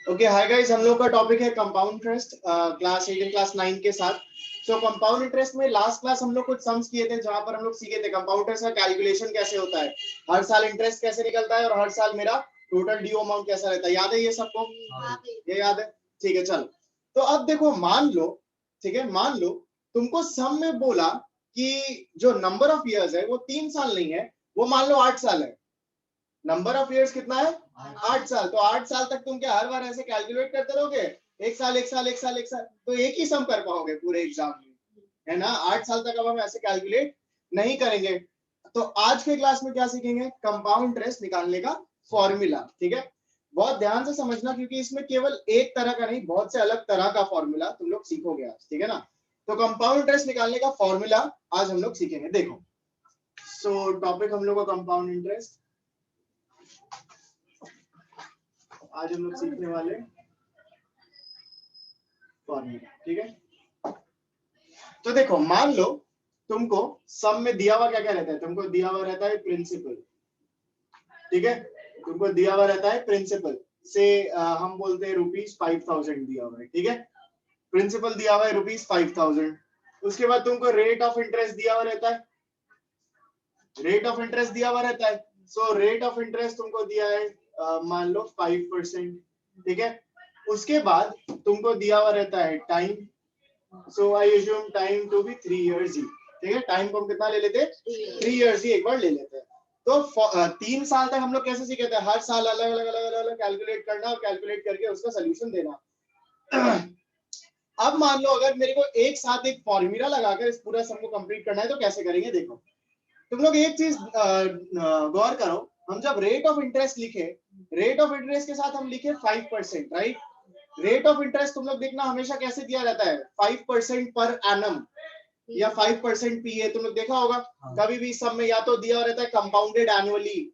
Okay hi guys, हम लोग का टॉपिक है कंपाउंड इंटरेस्ट क्लास 8 क्लास 9 के साथ। सो कंपाउंड इंटरेस्ट में लास्ट क्लास हम लोग कुछ सम्स किए थे जहां पर हम लोग सीखे थे कंपाउंड इंटरेस्ट का कैलकुलेशन कैसे होता है, हर साल इंटरेस्ट कैसे निकलता है और हर साल मेरा टोटल ड्यू अमाउंट कैसा रहता है। याद है ये सबको? ये याद है? ठीक है चलो। तो अब देखो मान लो, ठीक है मान लो तुमको सम में बोला कि जो नंबर ऑफ ईयर्स है वो 3 साल नहीं है, वो मान लो 8 साल है। नंबर ऑफ ईयर्स कितना है? 8 साल। तो 8 साल तक तुम क्या हर बार ऐसे कैलकुलेट करते रहोगे? एक साल एक साल एक साल एक साल, तो एक ही सम कर पाओगे पूरे एग्जाम में, है ना। 8 साल तक अब हम ऐसे कैलकुलेट नहीं करेंगे। तो आज के क्लास में क्या सीखेंगे? कंपाउंड इंटरेस्ट निकालने का फॉर्मूला। ठीक है, बहुत ध्यान से समझना क्योंकि इसमें केवल एक तरह का नहीं, बहुत से अलग तरह का फॉर्मूला तुम लोग सीखोगे आज, ठीक है ना। तो कंपाउंड इंटरेस्ट निकालने का फॉर्मूला आज हम लोग सीखेंगे। देखो, सो टॉपिक हम लोग का कंपाउंड इंटरेस्ट, आज हम लोग सीखने वाले फॉर्मूला, ठीक है। तो देखो मान लो तुमको सम में दिया हुआ क्या क्या रहता है, तुमको दिया हुआ रहता है प्रिंसिपल, ठीक है। तुमको दिया हुआ रहता है प्रिंसिपल से हम बोलते हैं ₹5000 दिया हुआ है, ठीक है। प्रिंसिपल दिया हुआ है ₹5000। उसके बाद तुमको रेट ऑफ इंटरेस्ट दिया हुआ रहता है, रेट ऑफ इंटरेस्ट दिया हुआ रहता है। सो रेट ऑफ इंटरेस्ट तुमको दिया है मान लो 5%, ठीक है। उसके बाद तुमको दिया हुआ रहता है time, so I assume time to be 3 years ही, ठीक है। टाइम को हम कितना ले लेते हैं? 3 years ही एक बार ले लेते हैं। तो 3 साल तक हम लोग कैसे सीखे थे? हर साल अलग अलग अलग अलग कैलकुलेट करना और कैलकुलेट करके उसका सोल्यूशन देना। अब मान लो अगर मेरे को एक साथ एक फॉर्मूला लगाकर इस पूरा सम को कंप्लीट करना है तो कैसे करेंगे? देखो तुम लोग एक चीज गौर करो, हम जब रेट ऑफ इंटरेस्ट लिखे, रेट ऑफ इंटरेस्ट के साथ हम लिखे 5%, राइट। रेट ऑफ इंटरेस्ट तुम लोग देखना हमेशा कैसे दिया रहता है? 5% पर एनम या 5% पीए। तुम लोग देखा होगा कभी भी सब में या तो दिया रहता है कंपाउंडेड एनुअली,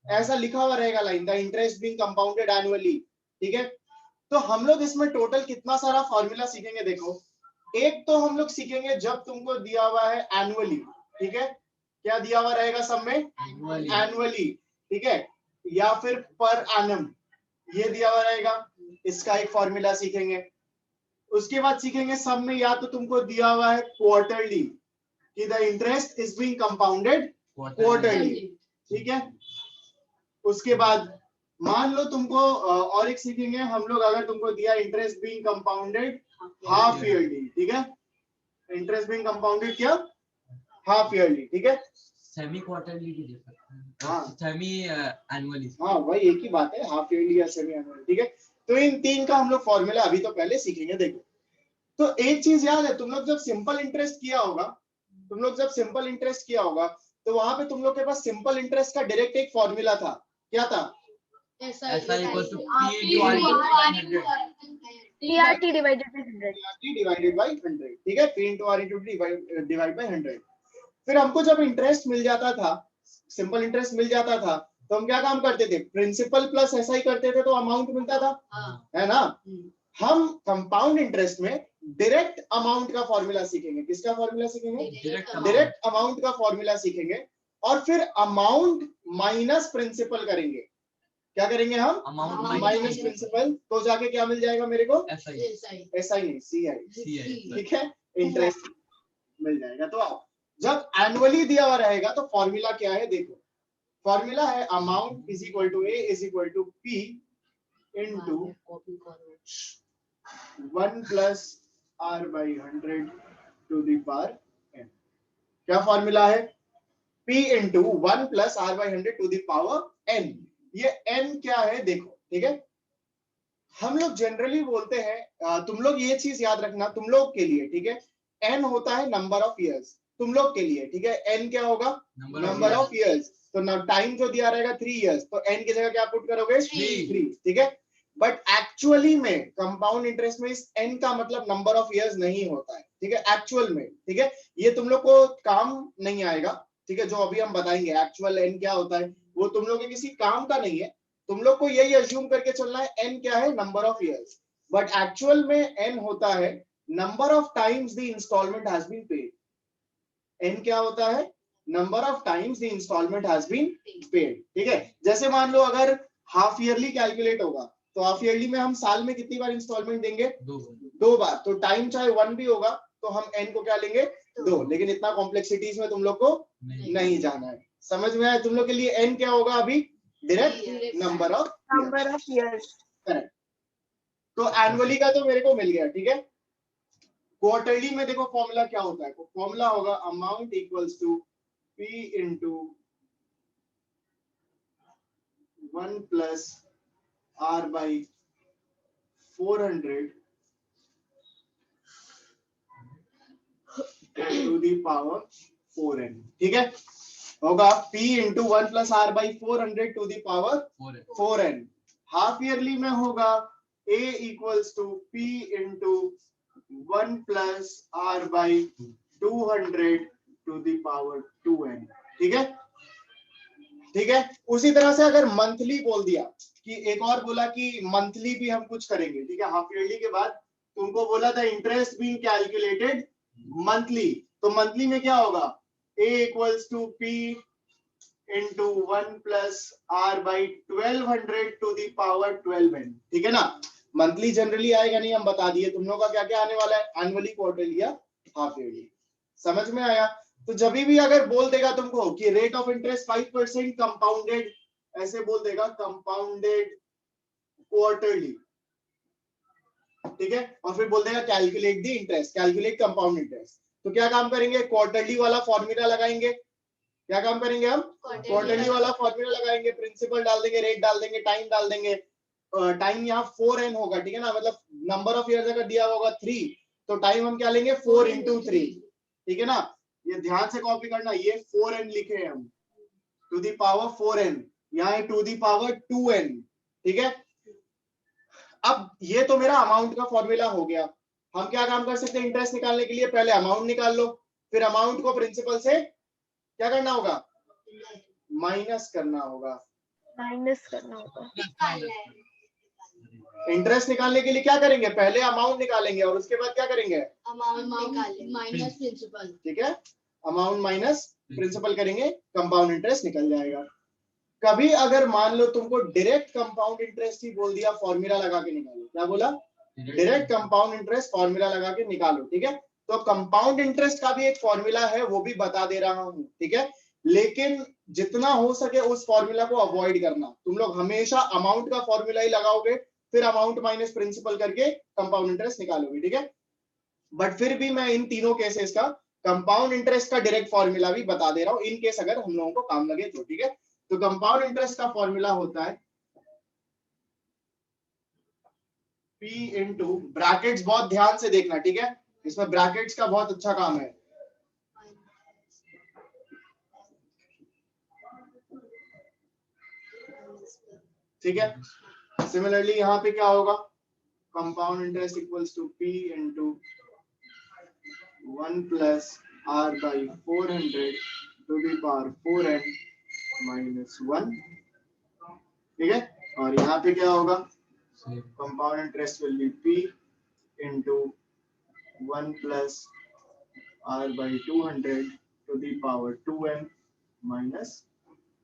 ऐसा लिखा हुआ रहेगा line, the interest being compounded annually, ठीक है। तो हम लोग इसमें टोटल कितना सारा फॉर्मूला सीखेंगे? देखो, एक तो हम लोग सीखेंगे जब तुमको दिया हुआ है एनुअली, ठीक है। क्या दिया हुआ रहेगा सब में? एनुअली, ठीक है, या फिर पर एनम, ये दिया हुआ रहेगा, इसका एक फॉर्मूला सीखेंगे। उसके बाद सीखेंगे सब में या तो तुमको दिया हुआ है क्वार्टरली, कि the interest is being compounded quarterly, ठीक है। उसके बाद मान लो तुमको और एक सीखेंगे हम लोग, अगर तुमको दिया interest being compounded half yearly, ठीक है। इंटरेस्ट बीइंग कंपाउंडेड क्या? हाफ ईयरली, ठीक है। सेमी क्वार्टरली भी दे सकते हैं, हाँ सेमी एनुअली, हाँ वही एक ही बात है, हाफ ईयरली या सेमी एनुअल, ठीक है। तो इन तीन का हम लोग फॉर्मूला अभी तो पहले सीखेंगे। देखो, तो एक चीज याद है, तुम लोग जब सिंपल इंटरेस्ट किया होगा, तुम लोग जब सिंपल इंटरेस्ट किया होगा तो वहां पे तुम लोग के पास सिंपल इंटरेस्ट का डायरेक्ट एक फॉर्मूला था। क्या था? ऐसा equal to TRT divided by 100, divided by 100, ठीक है। P into R into D divide by 100। फिर हमको जब इंटरेस्ट मिल जाता था, सिंपल इंटरेस्ट मिल जाता था, तो हम क्या काम करते थे? प्रिंसिपल प्लस ऐसा ही करते थे तो अमाउंट मिलता था, है ना। हम कंपाउंड इंटरेस्ट में डायरेक्ट अमाउंट का फॉर्मूला सीखेंगे। किसका फॉर्मूला सीखेंगे? डायरेक्ट अमाउंट का फॉर्मूला सीखेंगे और फिर अमाउंट माइनस प्रिंसिपल करेंगे। क्या करेंगे हम? माइनस प्रिंसिपल, तो जाके क्या मिल जाएगा मेरे को? ऐसा ही नहीं, CI, ठीक है, इंटरेस्ट मिल जाएगा। तो जब एनुअली दिया हुआ रहेगा तो फॉर्मूला क्या है? देखो, फॉर्मूला है amount is equal to A is equal to P into 1 plus R by 100 to the power n। क्या फॉर्मूला है? P into 1 plus R by 100 to the power n। ये n क्या है देखो, ठीक है। हम लोग जनरली बोलते हैं, तुम लोग ये चीज याद रखना तुम लोग के लिए, ठीक है। n होता है नंबर ऑफ इयर्स तुम लोग के लिए, ठीक है। n क्या होगा? Number of years. तो टाइम जो दिया रहेगा 3 years, तो n की जगह क्या पुट करोगे? 3, ठीक है। बट एक्चुअली में कंपाउंड इंटरेस्ट में इस n का मतलब नंबर ऑफ इयर्स नहीं होता है, ठीक है, एक्चुअल में, ठीक है। ये तुम लोग को काम नहीं आएगा, ठीक है। जो अभी हम बताएंगे एक्चुअल n क्या होता है वो तुम लोग के किसी काम का नहीं है। तुम लोग को यही अज्यूम करके चलना है n क्या है? Number of years. But actual में n होता है number of times the installment has been paid. n क्या होता है? Number of times the installment has been paid, ठीक है। जैसे मान लो अगर हाफ ईयरली कैलकुलेट होगा तो हाफ ईयरली में हम साल में कितनी बार इंस्टॉलमेंट देंगे? 2 2 बार। तो टाइम चाहे 1 भी होगा तो हम n को क्या लेंगे? 2। लेकिन इतना कॉम्प्लेक्सिटीज में तुम लोग को नहीं जाना है। समझ में आया? तुम लोग के लिए n क्या होगा अभी? Direct number of years. Correct. तो एनुअली का तो मेरे को मिल गया, ठीक है। क्वार्टरली में देखो फॉर्मूला क्या होता है, फॉर्मूला होगा amount equals to p into 1 plus r by 400 to the power 4n, ठीक है। होगा p into 1 plus r by 400 to the power 4n। Half yearly में होगा a equals to p into 1 plus r by 200 to the power 2n, ठीक है। ठीक है, उसी तरह से अगर मंथली बोल दिया कि एक और बोला कि मंथली भी हम कुछ करेंगे, ठीक है। हाफ ईयरली के बाद तुमको बोला था इंटरेस्ट बीइंग कैलकुलेटेड मंथली, तो मंथली में क्या होगा? a equals to p into 1 plus r by 1200 to the power 12n, ठीक है ना। मंथली जनरली आएगा नहीं, हम बता दिए। तुम लोग का क्या क्या आने वाला है? एनुअली, क्वार्टरली या हाफ ईयरली। समझ में आया? तो जब भी अगर बोल देगा तुमको कि रेट ऑफ इंटरेस्ट 5% कंपाउंडेड, ऐसे बोल देगा कंपाउंडेड क्वार्टरली, ठीक है। और फिर बोल देगा calculate the interest, calculate compound interest. तो क्या काम करेंगे? क्वार्टरली वाला फॉर्मूला लगाएंगे। क्या काम करेंगे हम? क्वार्टरली वाला फॉर्मूला लगाएंगे, प्रिंसिपल डाल देंगे, रेट डाल देंगे, टाइम डाल देंगे। टाइम यहाँ 4n होगा, ठीक है ना। मतलब नंबर ऑफ ईयर्स अगर दिया होगा 3, तो टाइम हम क्या लेंगे? 4 इंटू 3, ठीक है ना। ये ध्यान से कॉपी करना, ये 4n लिखे हैं हम, टू दी पावर 4n, यहाँ टू दी पावर 2n, ठीक है। अब ये तो मेरा अमाउंट का फॉर्मूला हो गया। हम क्या काम कर सकते हैं इंटरेस्ट निकालने के लिए? पहले अमाउंट निकाल लो, फिर अमाउंट को प्रिंसिपल से क्या करना होगा? माइनस करना होगा। माइनस करना होगा। इंटरेस्ट निकालने के लिए क्या करेंगे? पहले अमाउंट निकालेंगे और उसके बाद क्या करेंगे? अमाउंट माइनस प्रिंसिपल, ठीक है, अमाउंट माइनस प्रिंसिपल करेंगे, कंपाउंड इंटरेस्ट निकल जाएगा। कभी अगर मान लो तुमको डायरेक्ट कंपाउंड इंटरेस्ट ही बोल दिया, फॉर्मूला लगा के निकालो। क्या बोला? डायरेक्ट कंपाउंड इंटरेस्ट फॉर्मूला लगा के निकालो, ठीक है। तो कंपाउंड इंटरेस्ट का भी एक फॉर्मूला है, वो भी बता दे रहा हूं, ठीक है। लेकिन जितना हो सके उस फॉर्मूला को अवॉइड करना। तुम लोग हमेशा अमाउंट का फॉर्मूला ही लगाओगे, फिर अमाउंट माइनस प्रिंसिपल करके कंपाउंड इंटरेस्ट निकालोगे, ठीक है। बट फिर भी मैं इन तीनों केसेस का कंपाउंड इंटरेस्ट का डायरेक्ट फॉर्मूला भी बता दे रहा हूं, इन केस अगर हम लोगों को काम लगे तो, ठीक है। तो कंपाउंड इंटरेस्ट का फॉर्मूला होता है P इंटू, ब्रैकेट्स बहुत ध्यान से देखना, ठीक है। इसमें ब्रैकेट्स का बहुत अच्छा काम है। ठीक है, सिमिलरली यहाँ पे क्या होगा? Compound interest equals to P into 1 plus r by 400 to the power 4n minus 1, ठीक है। और यहाँ पे क्या होगा? Compound interest will be P into 1 plus r by 200 to the power 2n minus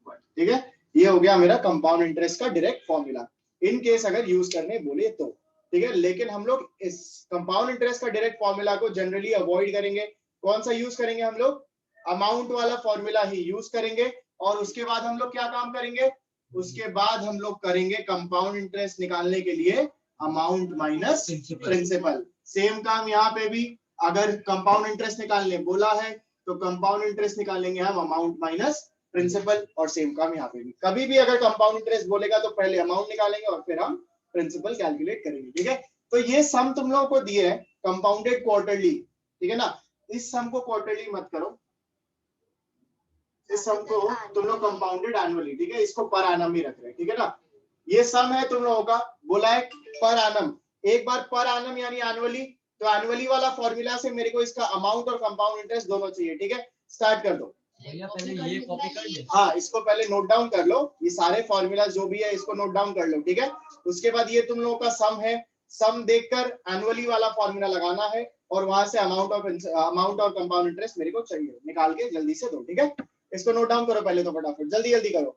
1, ठीक है। ये हो गया मेरा कंपाउंड इंटरेस्ट का डायरेक्ट फॉर्मूला, इन केस अगर यूज करने बोले तो, ठीक है। लेकिन हम लोग इस कंपाउंड इंटरेस्ट का डायरेक्ट फॉर्मूला को जनरली अवॉइड करेंगे। कौन सा यूज करेंगे हम लोग? अमाउंट वाला फॉर्मूला ही यूज करेंगे। और उसके बाद हम लोग क्या काम करेंगे? उसके बाद हम लोग करेंगे कंपाउंड इंटरेस्ट निकालने के लिए अमाउंट माइनस प्रिंसिपल। सेम काम यहाँ पे भी, अगर कंपाउंड इंटरेस्ट निकालने बोला है तो कंपाउंड इंटरेस्ट निकालेंगे हम अमाउंट माइनस प्रिंसिपल, और सेम काम यहाँ पे भी। कभी भी अगर कंपाउंड इंटरेस्ट बोलेगा तो पहले अमाउंट निकालेंगे और फिर हम प्रिंसिपल कैलकुलेट करेंगे, ठीक है। तो ये सम तुम लोगों को दिए है कंपाउंडेड क्वार्टरली, ठीक है ना। इस सम को क्वार्टरली मत करो, इस सम को तुम लोग कंपाउंडेड एनुअली, ठीक है। इसको पर एनम ही रख रहे हैं, ठीक है ना। ये सम है तुम लोगों का, बोला है पर एनम। एक बार पर एनम यानी एनुअली, तो एनुअली वाला फॉर्मूला से मेरे को इसका अमाउंट और कंपाउंड इंटरेस्ट दोनों चाहिए, ठीक है। स्टार्ट कर दो। भैया पहले ये कॉपी कर ले। हाँ, इसको पहले नोट डाउन कर लो, ये सारे फॉर्मूला जो भी है इसको नोट डाउन कर लो, ठीक है। उसके बाद ये तुम लोगों का सम है, सम देखकर एनुअली वाला फॉर्मूला लगाना है, और वहां से अमाउंट और कंपाउंड इंटरेस्ट मेरे को चाहिए, निकाल के जल्दी से दो, ठीक है। इसको नोट डाउन करो पहले तो फटाफट, जल्दी जल्दी करो।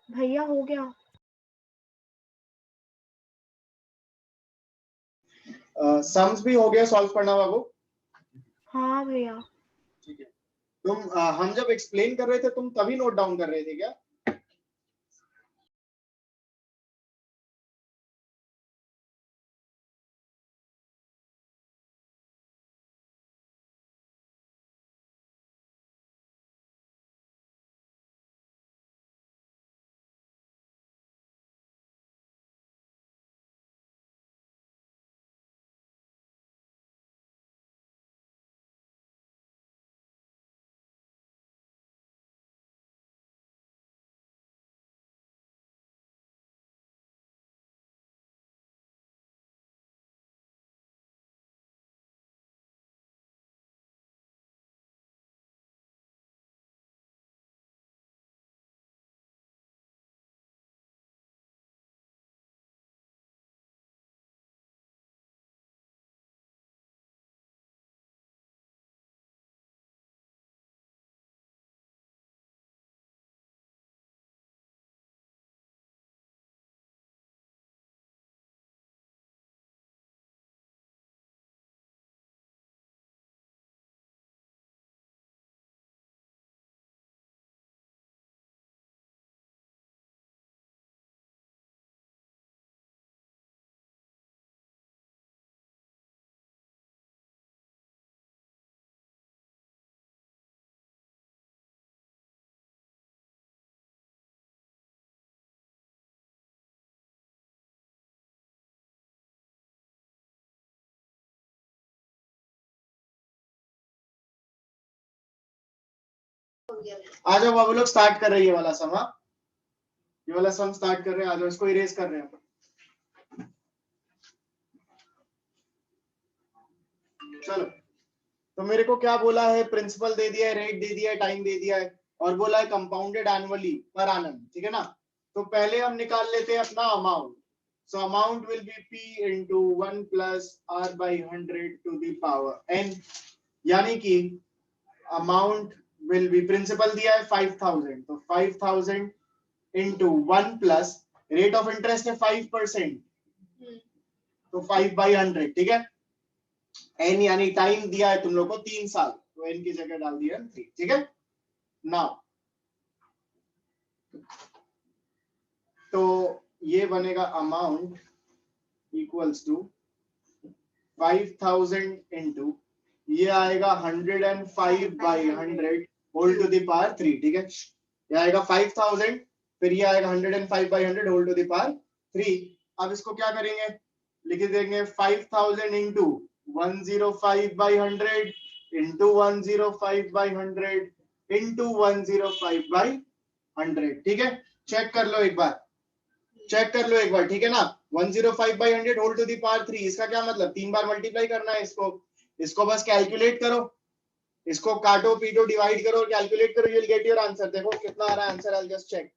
भैया हो गया। सम्स भी हो गया सॉल्व करना बाबू। हाँ भैया। ठीक है, हम जब एक्सप्लेन कर रहे थे तुम तभी नोट डाउन कर रहे थे क्या? आ जाओ बाबू लोग, स्टार्ट कर रहे हैं ये वाला सम। हाँ, ये वाला सम स्टार्ट कर रहे हैं, आ जाओ, इसको इरेज कर रहे हैं। चलो, तो मेरे को क्या बोला है, प्रिंसिपल दे दिया है, रेट दे दिया है, टाइम दे दिया है, और बोला है कंपाउंडेड एनुअली पर एनम, ठीक है ना। तो पहले हम निकाल लेते हैं अपना amount. So amount will be p into 1 plus r by 100 to the power n, यानी कि अमाउंट विल बी, प्रिंसिपल दिया है 5000, तो 5000 into 1 plus rate of interest है 5%, तो 5 by 100, ठीक है। एन यानी टाइम दिया है तुम लोग को 3 साल, तो एन की जगह डाल दिया 3, ठीक है। नाउ तो ये बनेगा अमाउंट इक्वल्स टू 5000 इंटू, ये आएगा 105 by 100 whole to the power 3, ठीक है। ये आएगा 5000, फिर ये आएगा 105 by 100 whole to the power 3। अब इसको क्या करेंगे, लिख देंगे 5000 into 105 by 100 into 105 by 100 into 105 by 100, ठीक है। चेक कर लो एक बार, चेक कर लो एक बार, ठीक है ना। 105 by 100 whole to the power 3, इसका क्या मतलब, 3 बार मल्टीप्लाई करना है इसको। इसको बस कैलकुलेट करो, इसको काटो पीटो डिवाइड करो और कैलकुलेट करो, you will get your answer. देखो कितना आ रहा है आंसर, आई जस्ट चेक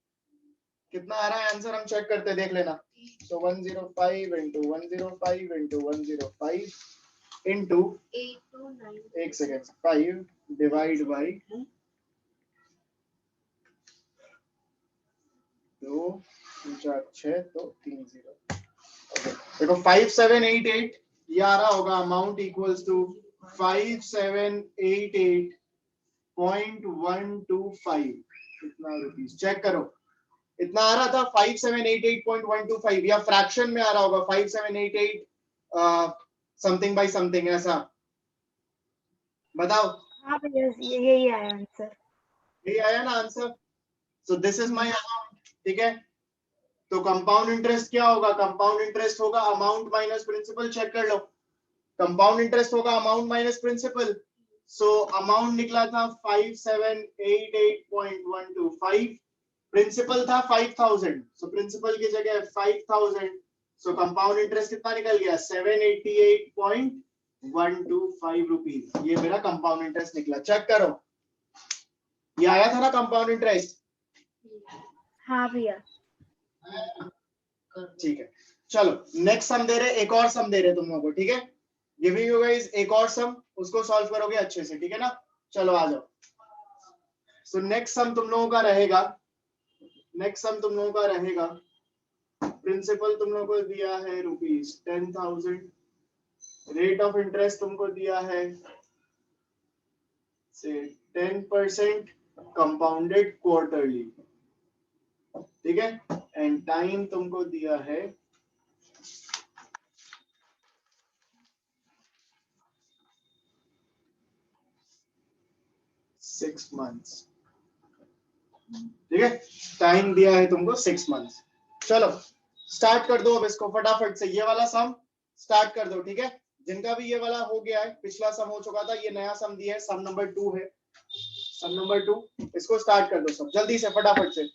कितना आ रहा है आंसर, हम चेक करते देख लेना। सो 105 into 105 into 105 into 1 second 5 divide by 2 4 6, तो 3 0। देखो 5788 ये आ रहा होगा, अमाउंट इक्वल्स टू 5788.125, कितना रुपीस, चेक करो इतना आ रहा था 5788.125, या फ्रैक्शन में आ रहा होगा 5788 समथिंग बाय समथिंग, ऐसा बताओ। हाँ भैया यही आया आंसर। यही आया ना answer. So this is my amount, ठीक है। तो कंपाउंड इंटरेस्ट क्या होगा, कंपाउंड इंटरेस्ट होगा अमाउंट माइनस प्रिंसिपल, चेक कर लो। कंपाउंड इंटरेस्ट होगा amount minus principal. So amount निकला था 5788.125, प्रिंसिपल था 5000, सो प्रिंसिपल की जगह 5000, सो कंपाउंड इंटरेस्ट कितना निकल गया, 788.125 रुपीज, ये मेरा कंपाउंड इंटरेस्ट निकला। चेक करो, ये आया था ना कंपाउंड इंटरेस्ट। हाँ भैया। ठीक है, चलो नेक्स्ट सम दे रहे, एक और सम दे रहे तुम लोगों को, ठीक है। गिविंग यू गाइस एक और सम, उसको सॉल्व करोगे अच्छे से, ठीक है ना। चलो आ जाओ। सो नेक्स्ट सम तुम लोगों का रहेगा, नेक्स्ट सम तुम लोगों का रहेगा, प्रिंसिपल तुम लोगों को दिया है ₹10,000, रेट ऑफ इंटरेस्ट तुमको दिया है से 10% कंपाउंडेड क्वार्टरली, ठीक है, एंड टाइम तुमको दिया है 6 months, ठीक है, टाइम दिया है तुमको 6 months। चलो स्टार्ट कर दो अब इसको फटाफट से, ये वाला सम स्टार्ट कर दो, ठीक है। जिनका भी ये वाला हो गया है, पिछला सम हो चुका था, ये नया सम दिया है, सम नंबर 2 है, सम नंबर 2, इसको स्टार्ट कर दो सब जल्दी से फटाफट से।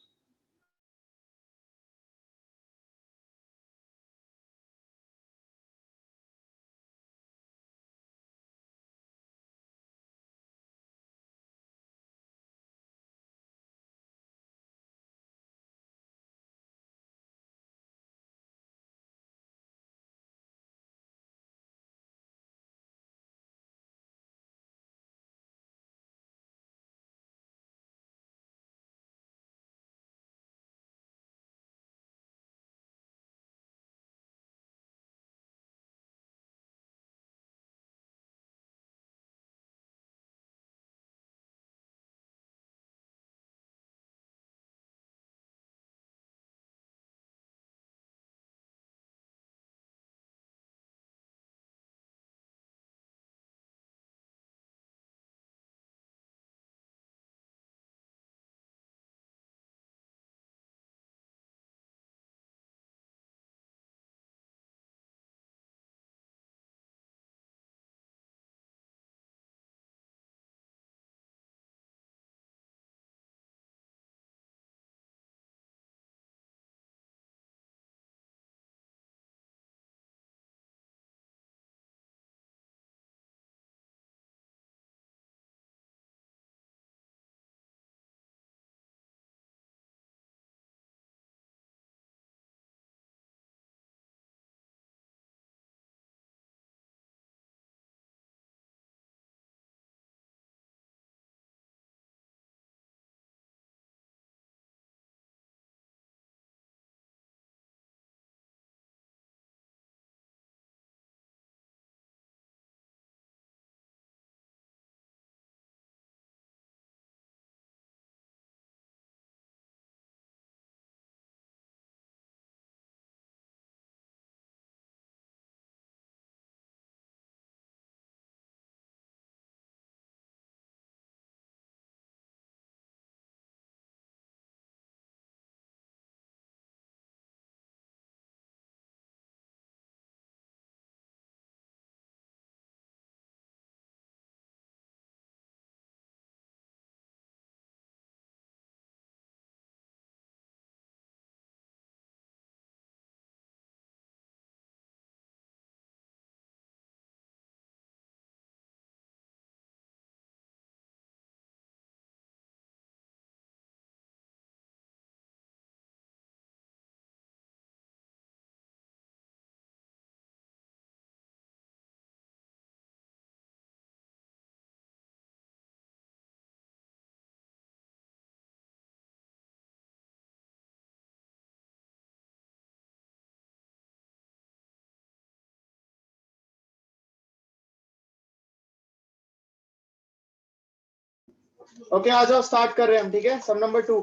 ओके, आ जाओ, स्टार्ट कर रहे हैं हम, ठीक है। सम नंबर 2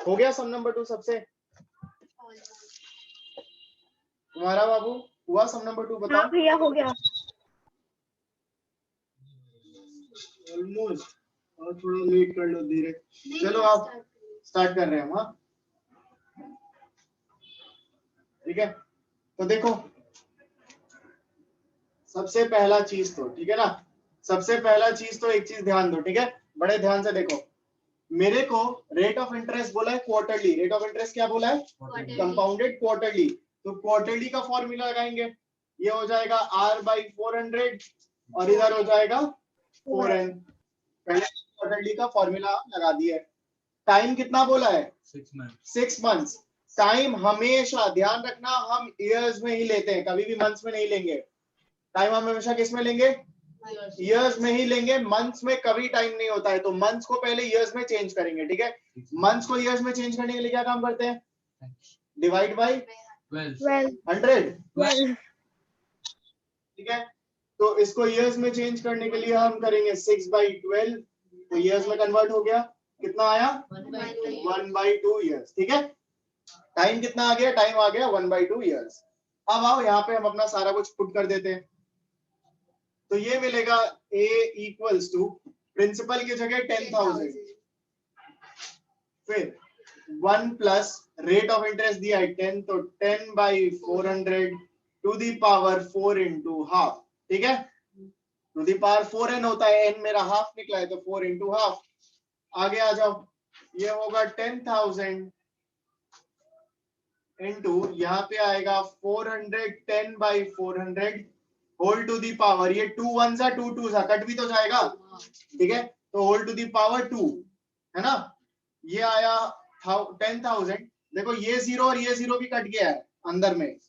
हो गया, सम नंबर 2 सबसे तुम्हारा बाबू हुआ सम नंबर 2, हाँ बताओ। भैया हो गया। ऑलमोस्ट, और थोड़ा लेट कर लो, धीरे। चलो आप स्टार्ट कर रहे हैं हम, हाँ ठीक है। तो देखो सबसे पहला चीज तो, ठीक है ना, सबसे पहला चीज तो एक चीज ध्यान दो, ठीक है, बड़े ध्यान से देखो। मेरे को रेट ऑफ इंटरेस्ट बोला है क्वार्टरली, रेट ऑफ इंटरेस्ट क्या बोला है, कंपाउंडेड क्वार्टरली। तो क्वार्टरली का फॉर्मूला लगाएंगे, ये हो जाएगा R/400 और इधर हो जाएगा 4n। पहले क्वार्टरली का फॉर्मूला लगा दिया। टाइम कितना बोला है, 6 मंथ्स। टाइम हमेशा ध्यान रखना, हम ईयर्स में ही लेते हैं, कभी भी मंथ्स में नहीं लेंगे। टाइम हम हमेशा किस में लेंगे, ईयर्स में ही लेंगे, मंथ्स में कभी टाइम नहीं होता है, तो मंथ्स को पहले ईयर्स में चेंज करेंगे, ठीक है। मंथ्स को ईयर्स में चेंज करने के लिए क्या काम करते हैं, डिवाइड बाय 12 100, 12 ठीक है। तो इसको ईयर्स में चेंज करने के लिए हम करेंगे 6/12, तो ईयर्स में कन्वर्ट हो गया, कितना आया 1/2 ईयर्स, ठीक है। टाइम कितना आ गया, टाइम आ गया 1/2 ईयर्स। अब आओ यहाँ पे हम अपना सारा कुछ पुट कर देते हैं, तो ये मिलेगा A इक्वल्स टू प्रिंसिपल की जगह 10,000, फिर 1 प्लस रेट ऑफ इंटरेस्ट दिया है 10, तो 10/400 to the power 4 into half, ठीक है। टू दी पावर 4n होता है, n मेरा हाफ निकला है, तो 4 इंटू हाफ। आगे आ जाओ, ये होगा 10,000 इंटू यहाँ पे आएगा 410/400 होल टू दी पावर, ये 2 1 सा 2 2 सा कट भी तो जाएगा, ठीक है, तो होल टू दी पावर 2, है ना। ये आया 10,000, देखो ये 0 और ये 0 भी कट गया है अंदर में,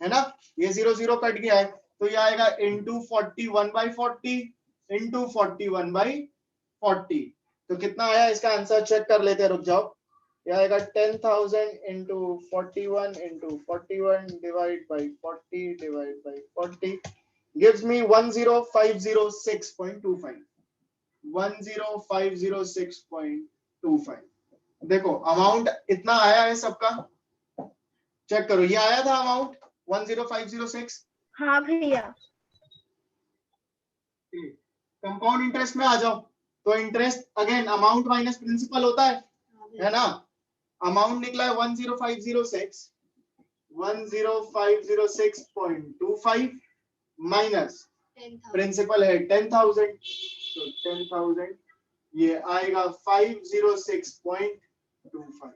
है ना, ये 0 0 कट गया है, तो ये आएगा इंटू 41/40 इंटू 41/40, तो कितना आया, इसका आंसर चेक कर लेते हैं, रुक जाओ। ये आएगा 10,000 into 41 into 41 divide by 40 gives me 10506.25, 10506.25। देखो अमाउंट इतना आया है सबका, चेक करो, ये आया था अमाउंट 10506। हाँ भैया। कंपाउंड इंटरेस्ट में आ जाओ, तो interest again amount minus principal होता है ना। अमाउंट निकला है 10506.25 माइनस प्रिंसिपल है 10,000, तो 10,000 ये आएगा 506.25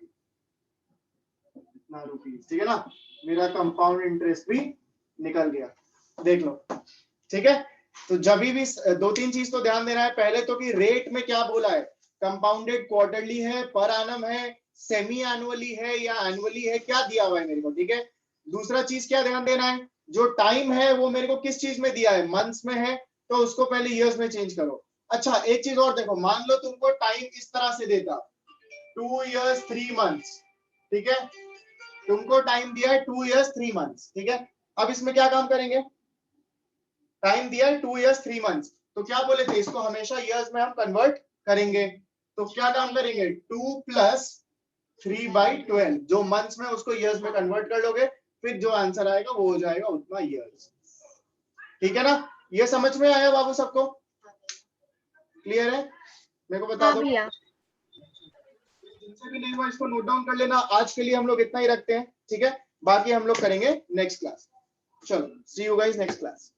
इतना रुपीज, ठीक है ना। मेरा कंपाउंड इंटरेस्ट भी निकल गया, देख लो, ठीक है। तो जब भी 2-3 चीज तो ध्यान देना है, पहले तो कि रेट में क्या बोला है, कंपाउंडेड क्वार्टरली है, पर एनम है, सेमी एनुअली है या एनुअली है, क्या दिया हुआ है मेरे को, ठीक है। दूसरा चीज क्या ध्यान देना है, जो टाइम है वो मेरे को किस चीज में दिया है, मंथ्स में है, तो उसको पहले ईयर्स में चेंज करो। अच्छा एक चीज और देखो, मान लो तुमको टाइम इस तरह से देता 2 years 3 months, ठीक है, तुमको टाइम दिया है 2 years 3 months, ठीक है। अब इसमें क्या काम करेंगे, टाइम दिया है 2 years 3 months, तो क्या बोले थे, इसको हमेशा ईयर्स में हम कन्वर्ट करेंगे, तो क्या काम करेंगे 2 + 3/12, जो मंथ्स में उसको ईयर्स में कन्वर्ट कर लोगे, फिर जो आंसर आएगा वो हो जाएगा उतना ईयर्स, ठीक है ना। ये समझ में आया बाबू सबको, क्लियर है, मेरे को बता हाँ दो भैया। जिनसे भी नहीं हुआ इसको नोट डाउन कर लेना। आज के लिए हम लोग इतना ही रखते हैं, ठीक है, बाकी हम लोग करेंगे नेक्स्ट क्लास। चलो सी यू गाइस नेक्स्ट क्लास।